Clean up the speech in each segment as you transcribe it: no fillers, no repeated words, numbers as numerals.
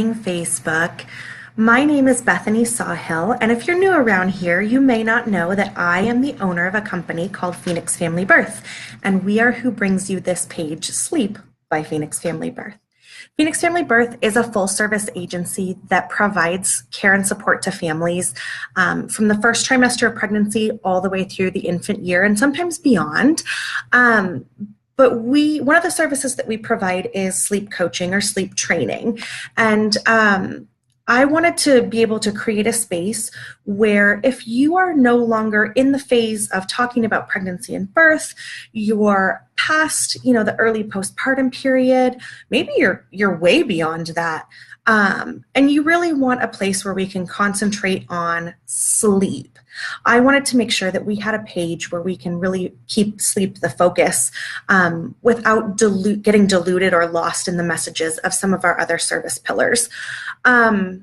Facebook. My name is Bethany Sawhill, and if you're new around here, you may not know that I am the owner of a company called Phoenix Family Birth, and we are who brings you this page, Sleep by Phoenix Family Birth. Phoenix Family Birth is a full-service agency that provides care and support to families from the first trimester of pregnancy all the way through the infant year and sometimes beyond. But one of the services that we provide is sleep coaching or sleep training. And I wanted to be able to create a space where if you are no longer in the phase of talking about pregnancy and birth, you're past, the early postpartum period, maybe you're way beyond that. And you really want a place where we can concentrate on sleep. I wanted to make sure that we had a page where we can really keep sleep the focus without getting diluted or lost in the messages of some of our other service pillars. I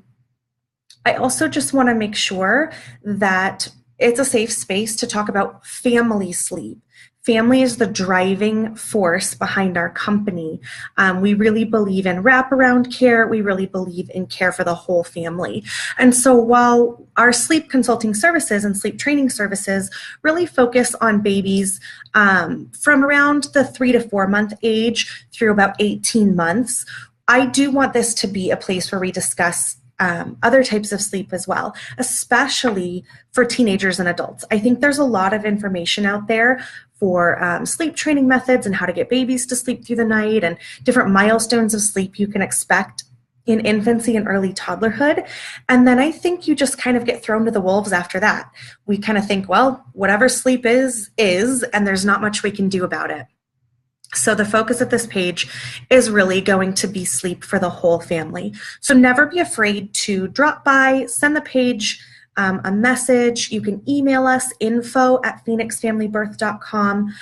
also just want to make sure that it's a safe space to talk about family sleep. Family is the driving force behind our company. We really believe in wraparound care. We really believe in care for the whole family. And so while our sleep consulting services and sleep training services really focus on babies from around the 3 to 4 month age through about 18 months, I do want this to be a place where we discuss other types of sleep as well, especially for teenagers and adults. I think there's a lot of information out there for sleep training methods and how to get babies to sleep through the night and different milestones of sleep you can expect in infancy and early toddlerhood. And then I think you just kind of get thrown to the wolves after that. We kind of think, well, whatever sleep is, and there's not much we can do about it. So the focus of this page is really going to be sleep for the whole family. So never be afraid to drop by, send the page a message. You can email us, info@phoenixfamilybirth.com.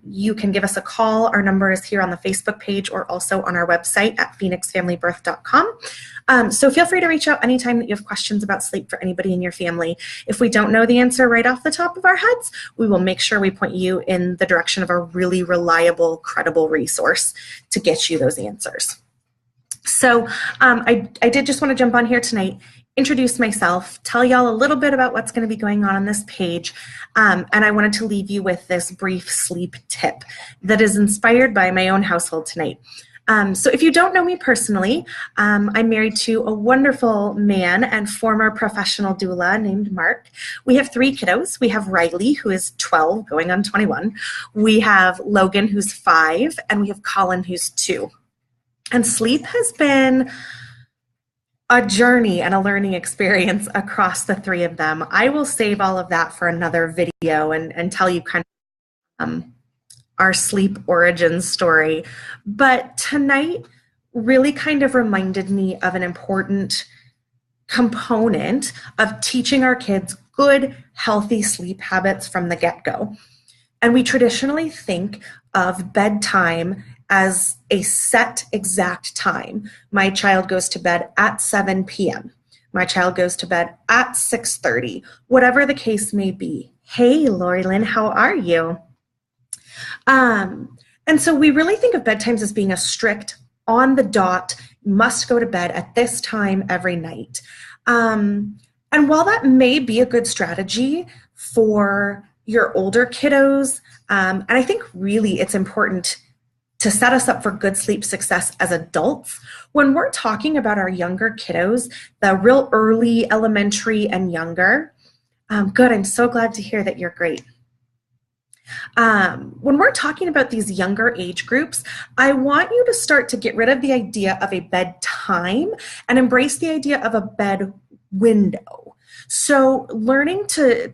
You can give us a call. Our number is here on the Facebook page or also on our website at phoenixfamilybirth.com. So feel free to reach out anytime that you have questions about sleep for anybody in your family. If we don't know the answer right off the top of our heads, we will make sure we point you in the direction of a really reliable, credible resource to get you those answers. So I did just want to jump on here tonight, introduce myself, tell y'all a little bit about what's going to be going on this page, and I wanted to leave you with this brief sleep tip that is inspired by my own household tonight. So if you don't know me personally, I'm married to a wonderful man and former professional doula named Mark. We have 3 kiddos. We have Riley, who is 12, going on 21. We have Logan, who's 5, and we have Colin, who's 2. And sleep has been a journey and a learning experience across the 3 of them. I will save all of that for another video and tell you kind of our sleep origin story. But tonight really kind of reminded me of an important component of teaching our kids good, healthy sleep habits from the get-go. And we traditionally think of bedtime as a set exact time. My child goes to bed at 7 p.m. My child goes to bed at 6:30, whatever the case may be. Hey, Lori Lynn, how are you? And so we really think of bedtimes as being a strict, on the dot, must go to bed at this time every night. And while that may be a good strategy for your older kiddos, and I think really it's important to set us up for good sleep success as adults, when we're talking about our younger kiddos, the real early elementary and younger, good, I'm so glad to hear that you're great. When we're talking about these younger age groups, I want you to start to get rid of the idea of a bedtime and embrace the idea of a bed window. So learning to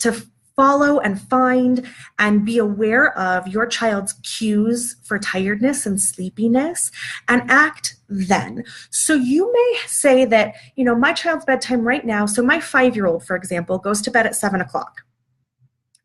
follow and find and be aware of your child's cues for tiredness and sleepiness and act then. So you may say that, my child's bedtime right now, so my 5-year-old, for example, goes to bed at 7 o'clock.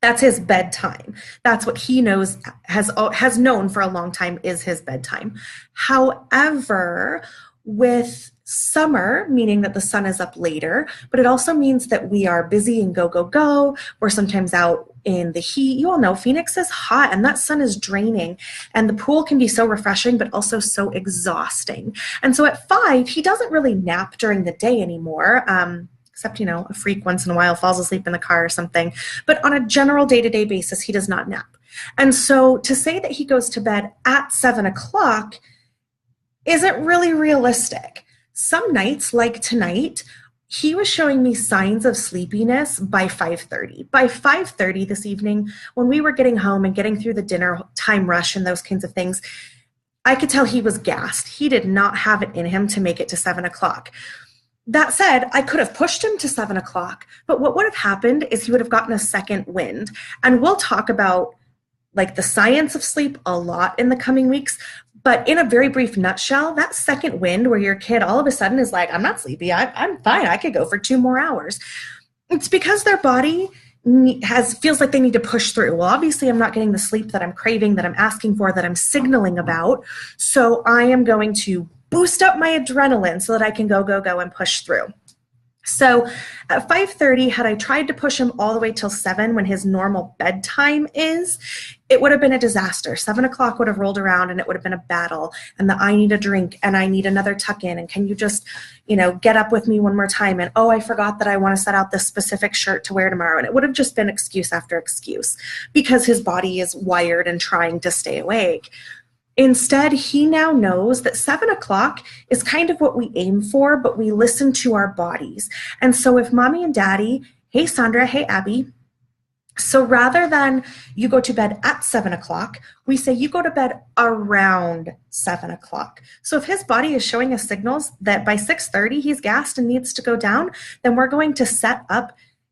That's his bedtime. That's what he knows, has known for a long time is his bedtime. However, with summer, meaning that the sun is up later, but it also means that we are busy and go, go, go. We're sometimes out in the heat. You all know Phoenix is hot and that sun is draining, and the pool can be so refreshing, but also so exhausting. And so at 5, he doesn't really nap during the day anymore. Except, a freak once in a while falls asleep in the car or something. But on a general day-to-day basis, he does not nap. And so to say that he goes to bed at 7 o'clock isn't really realistic. Some nights, like tonight, he was showing me signs of sleepiness by 5:30. By 5:30 this evening, when we were getting home and getting through the dinner time rush and those kinds of things, I could tell he was gassed. He did not have it in him to make it to 7 o'clock. That said, I could have pushed him to 7 o'clock, but what would have happened is he would have gotten a second wind. And we'll talk about the science of sleep a lot in the coming weeks. But in a very brief nutshell, that second wind where your kid all of a sudden is like, I'm not sleepy, I'm fine, I could go for 2 more hours. It's because their body feels like they need to push through. Well, obviously I'm not getting the sleep that I'm craving, that I'm asking for, that I'm signaling about. So I am going to boost up my adrenaline so that I can go, go, go and push through. So at 5:30, had I tried to push him all the way till 7 when his normal bedtime is, it would have been a disaster. 7 o'clock would have rolled around and it would have been a battle. And I need a drink and I need another tuck in. And can you just, get up with me one more time? And, oh, I forgot that I want to set out this specific shirt to wear tomorrow. And it would have just been excuse after excuse because his body is wired and trying to stay awake. Instead, he now knows that 7 o'clock is kind of what we aim for, but we listen to our bodies. And so if mommy and daddy, hey, Sandra, hey, Abby, so rather than you go to bed at 7 o'clock, we say you go to bed around 7 o'clock. So if his body is showing us signals that by 6:30 he's gassed and needs to go down, then we're going to start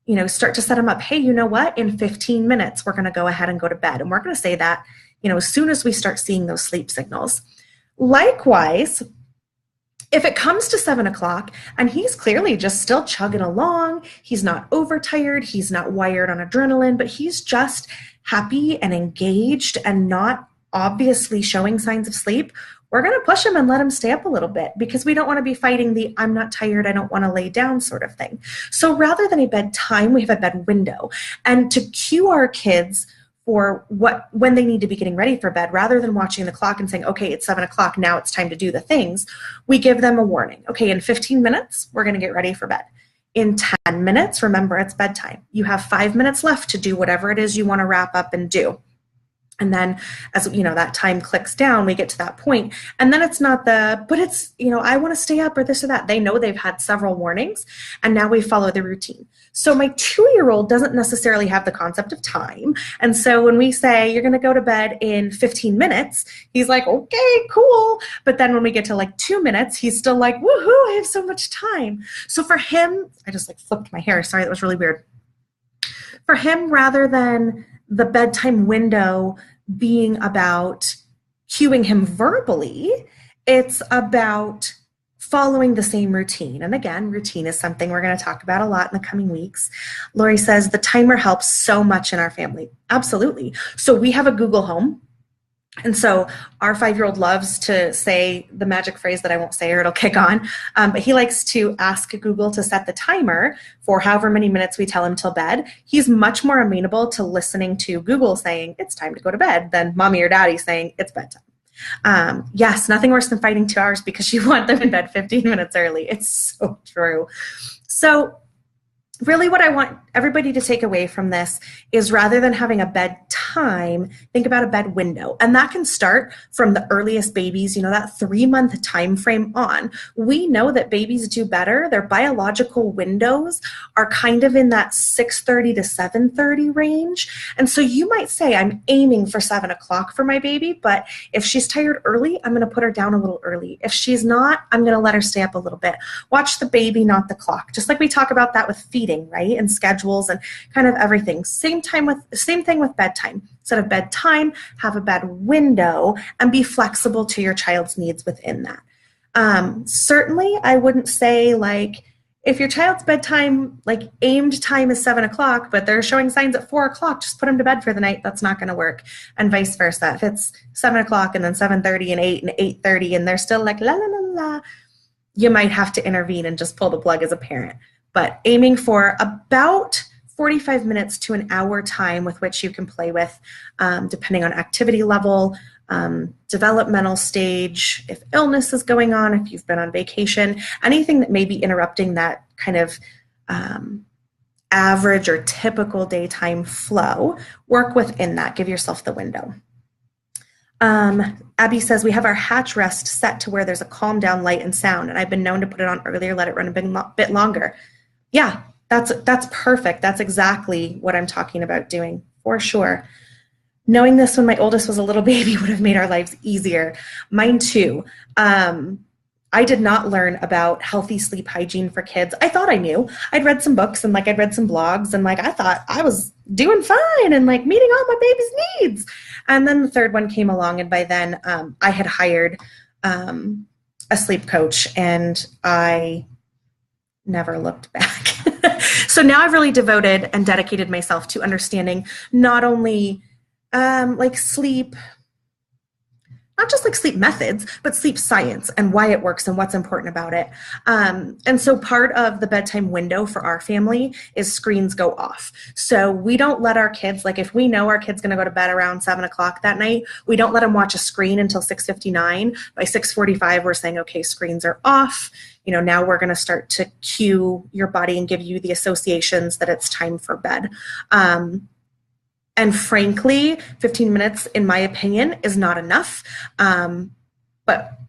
to set him up. Hey, you know what? In 15 minutes, we're going to go ahead and go to bed. And we're going to say that as soon as we start seeing those sleep signals. Likewise, if it comes to 7 o'clock and he's clearly just still chugging along, he's not overtired, he's not wired on adrenaline, but he's just happy and engaged and not obviously showing signs of sleep, we're going to push him and let him stay up a little bit because we don't want to be fighting the I'm not tired, I don't want to lay down sort of thing. So rather than a bedtime, we have a bed window. And to cue our kids for when they need to be getting ready for bed, rather than watching the clock and saying, okay, it's 7 o'clock, now it's time to do the things, we give them a warning. Okay, in 15 minutes, we're going to get ready for bed. In 10 minutes, remember it's bedtime. You have 5 minutes left to do whatever it is you want to wrap up and do. And then as that time clicks down, we get to that point. And then it's not but it's, I want to stay up or this or that. They know they've had several warnings and now we follow the routine. So my 2-year-old doesn't necessarily have the concept of time. And so when we say you're going to go to bed in 15 minutes, he's like, okay, cool. But then when we get to 2 minutes, he's still like, woohoo, I have so much time. So for him, I just flipped my hair. Sorry, that was really weird. For him, rather than the bedtime window being about cueing him verbally, it's about following the same routine. And again, routine is something we're going to talk about a lot in the coming weeks. Lori says the timer helps so much in our family. Absolutely. So we have a Google Home. And so our 5-year-old loves to say the magic phrase that I won't say or it'll kick on, but he likes to ask Google to set the timer for however many minutes we tell him till bed. He's much more amenable to listening to Google saying it's time to go to bed than mommy or daddy saying it's bedtime. Yes, nothing worse than fighting 2 hours because you want them in bed 15 minutes early. It's so true. So really what I want everybody to take away from this is rather than having a bedtime, think about a bed window. And that can start from the earliest babies, that 3-month time frame on. We know that babies do better. Their biological windows are kind of in that 6:30 to 7:30 range. And so you might say, I'm aiming for 7 o'clock for my baby, but if she's tired early, I'm going to put her down a little early. If she's not, I'm going to let her stay up a little bit. Watch the baby, not the clock. Just like we talk about that with feeding, right? And schedules and kind of everything. Same thing with bedtime. Instead of bedtime, have a bed window and be flexible to your child's needs within that. Certainly, I wouldn't say if your child's bedtime, aimed time is 7 o'clock, but they're showing signs at 4 o'clock, just put them to bed for the night. That's not going to work. And vice versa. If it's 7 o'clock and then 7:30 and 8 and 8:30 and they're still la la la la, you might have to intervene and just pull the plug as a parent. But aiming for about 45 minutes to an hour time with which you can play with, depending on activity level, developmental stage, if illness is going on, if you've been on vacation, anything that may be interrupting that kind of average or typical daytime flow, work within that. Give yourself the window. Abby says, we have our hatch rest set to where there's a calm down light and sound, and I've been known to put it on earlier, let it run a bit longer. Yeah, that's perfect. That's exactly what I'm talking about doing, for sure. Knowing this when my oldest was a little baby would have made our lives easier. Mine too. I did not learn about healthy sleep hygiene for kids. I thought I knew. I'd read some books and I'd read some blogs and I thought I was doing fine and meeting all my baby's needs. And then the third one came along, and by then I had hired a sleep coach, and I never looked back. So now I've really devoted and dedicated myself to understanding not only sleep, not just sleep methods, but sleep science and why it works and what's important about it. And so part of the bedtime window for our family is screens go off. So we don't let our kids, if we know our kid's gonna go to bed around 7 o'clock that night, we don't let them watch a screen until 6:59. By 6:45, we're saying, okay, screens are off. Now we're gonna start to cue your body and give you the associations that it's time for bed. And frankly, 15 minutes, in my opinion, is not enough. But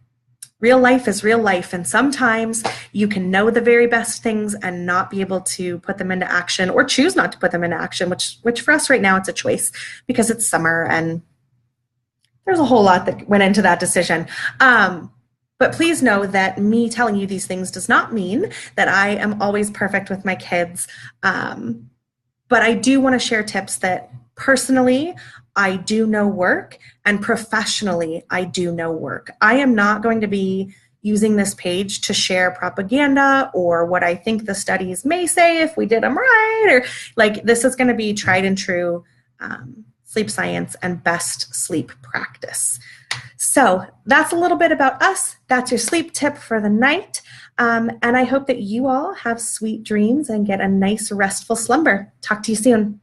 real life is real life. And sometimes you can know the very best things and not be able to put them into action, or choose not to put them into action, which for us right now, it's a choice because it's summer and there's a whole lot that went into that decision. But please know that me telling you these things does not mean that I am always perfect with my kids. But I do want to share tips that personally, I do know work, and professionally, I do know work. I am not going to be using this page to share propaganda or what I think the studies may say if we did them right, or this is going to be tried and true sleep science and best sleep practice. So that's a little bit about us. That's your sleep tip for the night. And I hope that you all have sweet dreams and get a nice restful slumber. Talk to you soon.